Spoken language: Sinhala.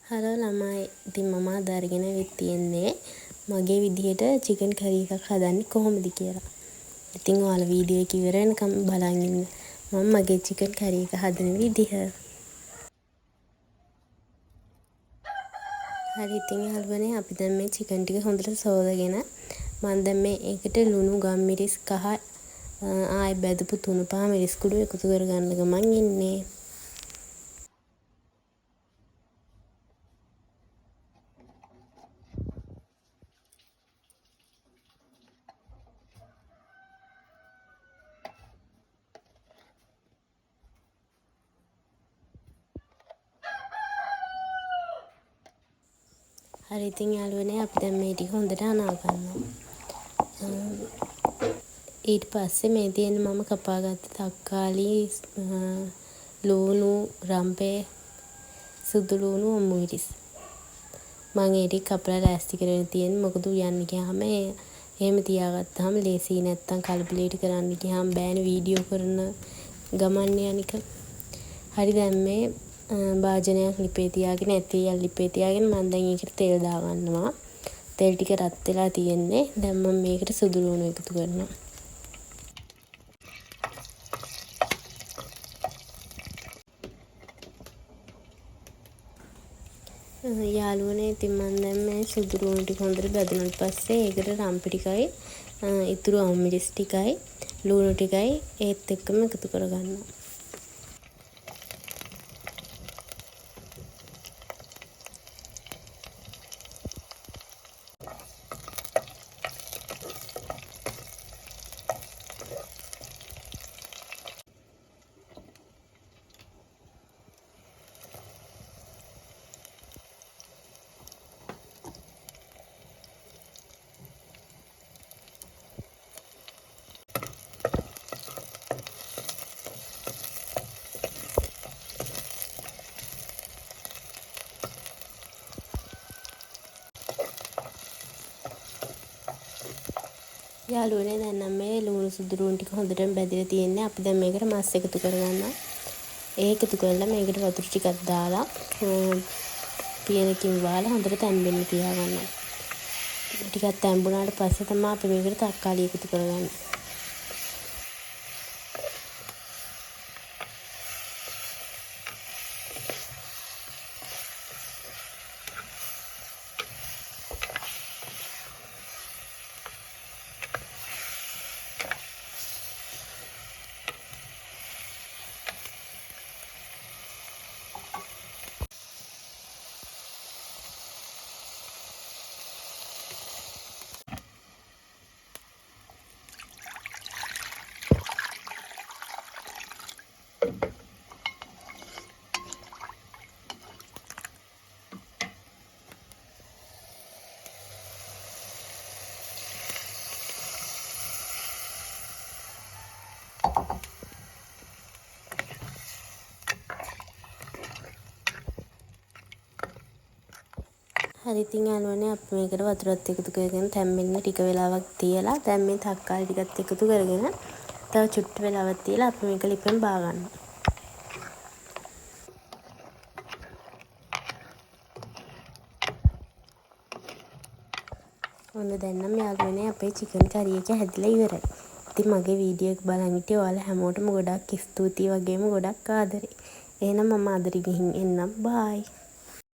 හලෝ ළමයි. ඉතින් මම අද අරගෙන වෙත් තියෙන්නේ මගේ විදිහට චිකන් කරි එකක් හදන්නේ කොහොමද කියලා. ඉතින් ඔයාලා වීඩියෝ එක ඉවර වෙනකම් බලන් ඉන්න. මම මගේ චිකන් කරි එක හදන විදිහ. හරි ඉතින් යාළුවනේ අපි දැන් මේ චිකන් ටික හොඳට සෝදගෙන මම දැන් මේ ඒකට ලුණු ගම්මිරිස් කහ ආයෙ බැදපු තුණු පහ මිරිස් කුඩු එකතු කරගන්න ගමන් ඉන්නේ. හරි ඉතින් යාළුවනේ අපි දැන් මේ ටික හොඳට අනා ගන්නවා. ඊට පස්සේ මේ තියෙන මම කපාගත්ත තක්කාලි ලුණු රම්පේ සුදු ලුණු මිරිස් මම ඒ ටික කපලා ලෑස්ති කරගෙන තියෙන මොකද උයන්න ගියාම එහෙම තියාගත්තාම ලේසි නැත්තම් කලබලෙට කරන්න ගියාම බෑනේ වීඩියෝ කරන ගමන් යනික. හරි දැන් මේ භාජනයක් ලිපේ තියාගෙන ඇතියක් ලිපේ තියාගෙන මම දැන් ඒකට තෙල් දාගන්නවා. තෙල් ටික රත් වෙලා තියෙන්නේ. දැන් මම මේකට සුදු ලුණු එකතු කරනවා. යාළුවනේ ඉතින් මම දැන් මේ සුදු ලුණු ටික හොඳට බැදුනට පස්සේ ඒකට රම්පි ටිකයි ඉතුරු අමිරිස් ටිකයි ලුණු ටිකයි ඒත් එක්කම එකතු කරගන්නවා. යාළුවනේ දැන් නම් මේ ලුණු සුදු ලුණු ටික හොඳටම බැදලා තියෙන්නේ. අපි දැන් මේකට මස් එකතු කරගන්නවා. ඒක එකතු කරලා මේකට වතුර ටිකක් දාලා පියනකින් වාලා හොඳට තැම්බෙන්න තියාගන්නවා. ටිකක් තැම්බුණාට පස්සේ තමයි අපි මේකට තක්කාලි එකතු කරගන්නේ. හරි ඉතින් යාළුවනේ අපි මේකට වතුරත් එකතු කරගෙන තැම්බෙන්න ටික වෙලාවක් තියලා දැන් මේ තක්කාලි ටිකත් එකතු කරගෙන තව චුට්ට වෙලාවක් තියලා අපි මේක ලිපෙන් බා ගන්නවා. ඔන්න දැන් නම් යාළුවනේ අපේ චිකන් කරි එක හැදිලා ඉවරයි. ඉතින් මගේ වීඩියෝ එක බලන් හිටිය ඔයාලා හැමෝටම ගොඩක් ස්තුතියි වගේම ගොඩක් ආදරේ. එහෙනම් මම අදට ගිහින් එන්නම්. බායි.